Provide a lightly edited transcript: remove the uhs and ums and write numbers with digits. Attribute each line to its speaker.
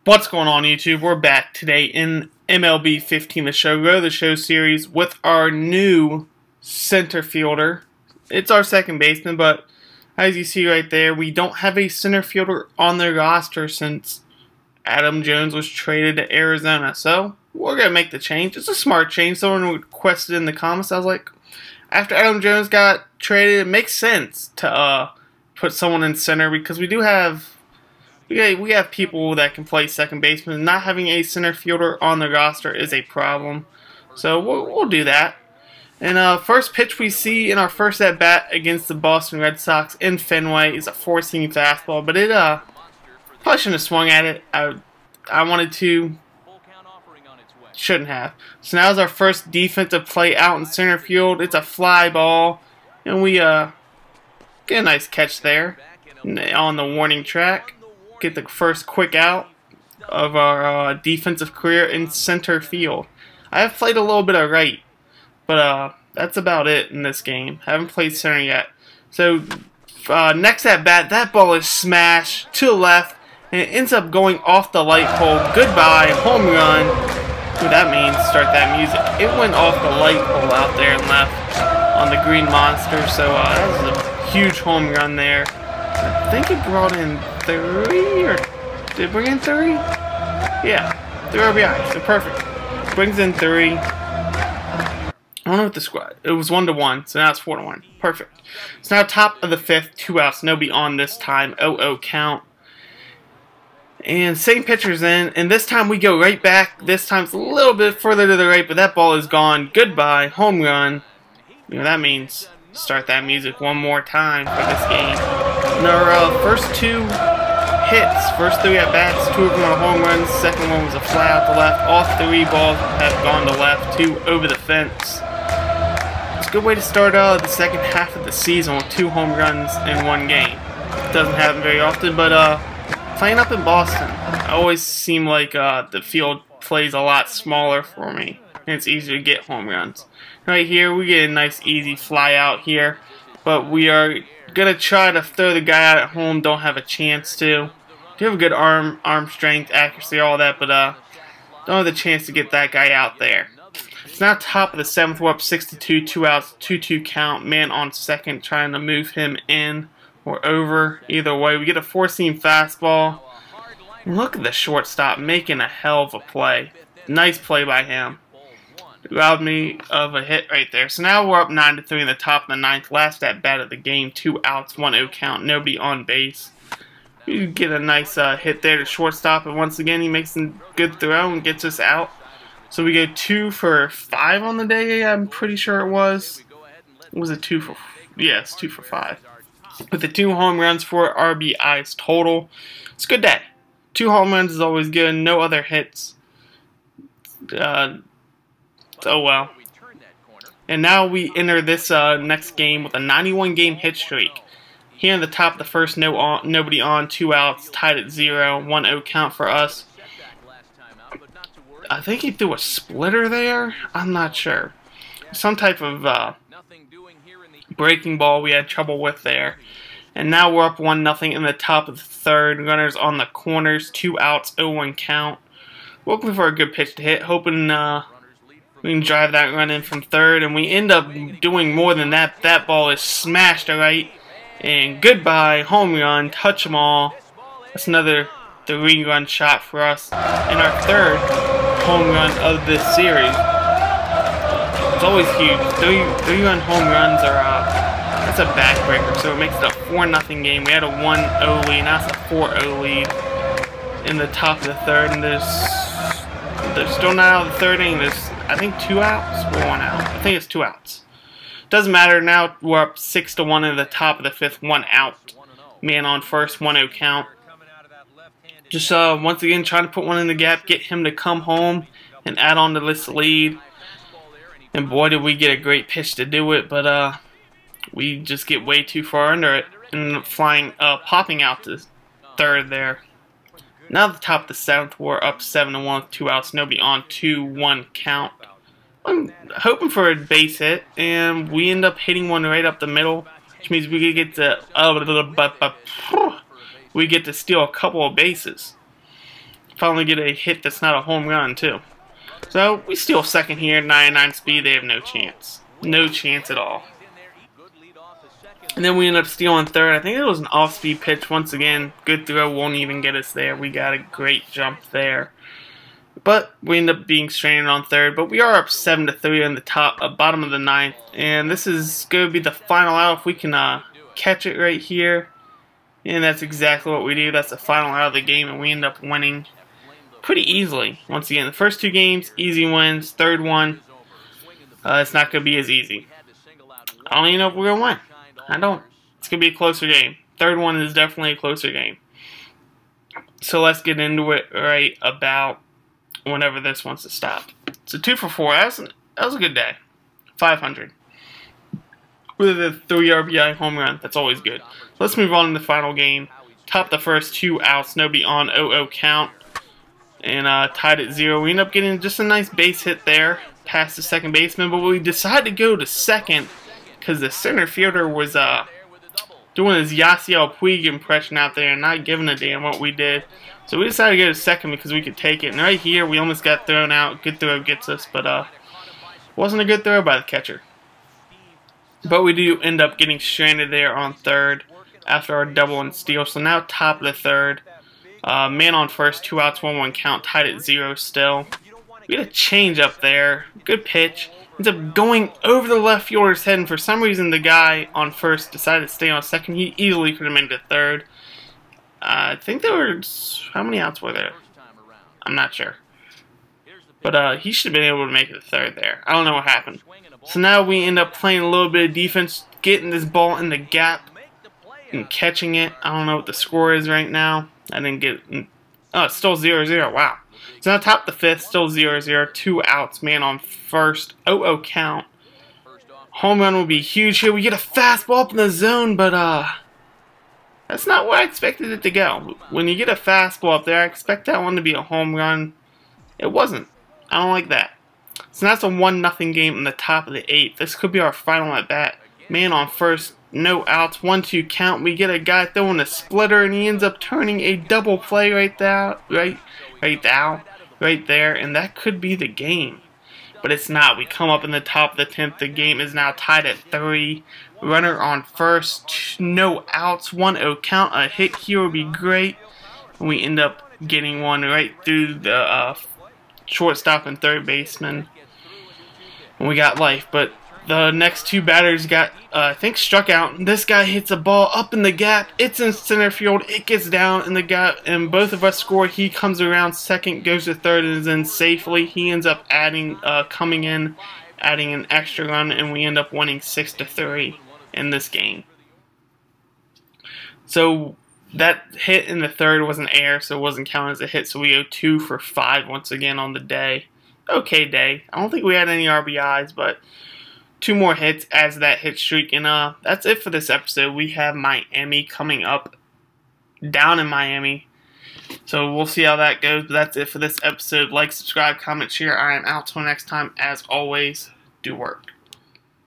Speaker 1: What's going on, YouTube? We're back today in MLB 15, the show, Go the Show series, with our new center fielder. It's our second baseman, but as you see right there, we don't have a center fielder on their roster since Adam Jones was traded to Arizona. So we're going to make the change. It's a smart change. Someone requested in the comments. I was like, after Adam Jones got traded, it makes sense to put someone in center because we do have we have people that can play second baseman. Not having a center fielder on the roster is a problem. So we'll do that. And first pitch we see in our first at-bat against the Boston Red Sox in Fenway is a four-seam fastball. But it probably shouldn't have swung at it. I wanted to. Shouldn't have. So now is our first defensive play out in center field. It's a fly ball. And we get a nice catch there on the warning track. Get the first quick out of our defensive career in center field. I have played a little bit of right, but that's about it in this game. Haven't played center yet. So next at bat, that ball is smashed to the left, and it ends up going off the light pole. Goodbye, home run. What that means, start that music. It went off the light pole out there and left on the Green Monster. So that was a huge home run there. I think it brought in 3, or did it bring in 3? Yeah, 3 RBI, so perfect. Brings in 3. I don't know what the squad. It was 1-1, so now it's 4-1. Perfect. So now top of the 5th, 2 outs, no beyond this time, 0-0 count. And same pitcher's in, and this time we go right back. This time it's a little bit further to the right, but that ball is gone. Goodbye, home run. You know what that means. Start that music one more time for this game. And our first 2 hits, first 3 at-bats, 2 of them are home runs, second one was a fly out to left. All 3 balls have gone to left, 2 over the fence. It's a good way to start the second half of the season with 2 home runs in 1 game. It doesn't happen very often, but playing up in Boston, I always seem like the field plays a lot smaller for me, and it's easier to get home runs. Right here, we get a nice easy fly out here, but we are going to try to throw the guy out at home. Don't have a chance to. Do have a good arm strength, accuracy, all that, but don't have the chance to get that guy out there. It's now top of the 7th. We're up 6-2, 2 outs, 2-2 count. Man on second, trying to move him in or over. Either way, we get a 4-seam fastball. Look at the shortstop making a hell of a play. Nice play by him. Robbed me of a hit right there. So now we're up 9-3 in the top of the 9th. Last at bat of the game. 2 outs, 1-0 count. Nobody on base. We get a nice hit there to shortstop, and once again he makes a good throw and gets us out. So we go 2 for 5 on the day. I'm pretty sure it was. Was it 2 for? Yes, 2 for 5. With the 2 home runs, 4 RBIs total. It's a good day. 2 home runs is always good. No other hits. Oh well. And now we enter this next game with a 91-game hit streak. Here in the top of the first, nobody on, 2 outs, tied at 0, 1-0 count for us. I think he threw a splitter there. I'm not sure. Some type of breaking ball we had trouble with there. And now we're up 1-0 in the top of the 3rd. Runners on the corners, 2 outs, 0-1 count. Looking for a good pitch to hit, hoping we can drive that run in from 3rd, and we end up doing more than that. That ball is smashed right, and goodbye, home run, touch 'em all. That's another 3-run shot for us, and our 3rd home run of this series. It's always huge. 3-run home runs are that's a backbreaker, so it makes it a 4-0 game. We had a 1-0 lead, now it's a 4-0 lead in the top of the 3rd, and there's still not out of the 3rd inning. There's, I think, 2 outs or 1 out. I think it's 2 outs. Doesn't matter. Now we're up 6-1 in the top of the 5th. 1 out. Man on first. 1-0 count. Just once again trying to put one in the gap, get him to come home and add on to this lead. And boy, did we get a great pitch to do it, but we just get way too far under it and popping out to 3rd there. Now at the top of the 7th, we're up 7-1 with 2 outs, nobody on, 2-1 count. I'm hoping for a base hit, and we end up hitting one right up the middle, which means we get to steal a couple of bases. Finally get a hit that's not a home run, too. So, we steal second here, 99 speed, they have no chance. No chance at all. And then we end up stealing third. I think it was an off-speed pitch once again. Good throw, won't even get us there. We got a great jump there. But we end up being stranded on third. But we are up 7-3 in the bottom of the ninth. And this is going to be the final out if we can catch it right here. And that's exactly what we do. That's the final out of the game, and we end up winning pretty easily. Once again, the first 2 games, easy wins. Third one, it's not going to be as easy. I don't even know if we're going to win. I don't. It's going to be a closer game. Third one is definitely a closer game. So let's get into it right about whenever this wants to stop. So 2 for 4. That was a good day. 500. With a 3 RBI home run. That's always good. Let's move on to the final game. Top the first 2 outs. Nobody on 0-0 count. And tied at 0. We end up getting just a nice base hit there. Past the second baseman. But we decided to go to second. Because the center fielder was doing his Yasiel Puig impression out there and not giving a damn what we did. So we decided to go to second because we could take it. And right here, we almost got thrown out. Good throw gets us, but wasn't a good throw by the catcher. But we do end up getting stranded there on third after our double and steal. So now top of the third. Man on first, 2 outs, 1-1 count, tied at 0 still. We had a change up there. Good pitch. Ends up going over the left fielder's head, and for some reason the guy on first decided to stay on second. He easily could have made it to third. I think there were... How many outs were there? I'm not sure. But he should have been able to make it to third there. I don't know what happened. So now we end up playing a little bit of defense, getting this ball in the gap and catching it. I don't know what the score is right now. I didn't get... Oh, it's still 0-0. Wow. So now top the fifth, still 0-0. 2 outs, man on first. 0-0 count. Home run will be huge here. We get a fastball up in the zone, but that's not where I expected it to go. When you get a fastball up there, I expect that one to be a home run. It wasn't. I don't like that. So that's a 1-0 game in the top of the 8th. This could be our final at bat. Man on first, no outs, 1-2 count. We get a guy throwing a splitter, and he ends up turning a double play right there, right there, and that could be the game. But it's not. We come up in the top of the 10th. The game is now tied at 3. Runner on first, no outs, 1-0 count. A hit here would be great. And we end up getting one right through the shortstop and third baseman. And we got life, but the next 2 batters got, I think, struck out. This guy hits a ball up in the gap. It's in center field. It gets down in the gap, and both of us score. He comes around second, goes to third, and is in safely. He ends up coming in, adding an extra run, and we end up winning 6-3 in this game. So that hit in the third was an error, so it wasn't counted as a hit. So we go 2 for 5 once again on the day. Okay day. I don't think we had any RBIs, but 2 more hits as that hit streak. And that's it for this episode. We have Miami coming up down in Miami. So we'll see how that goes. But that's it for this episode. Like, subscribe, comment, share. I am out till next time. As always, do work.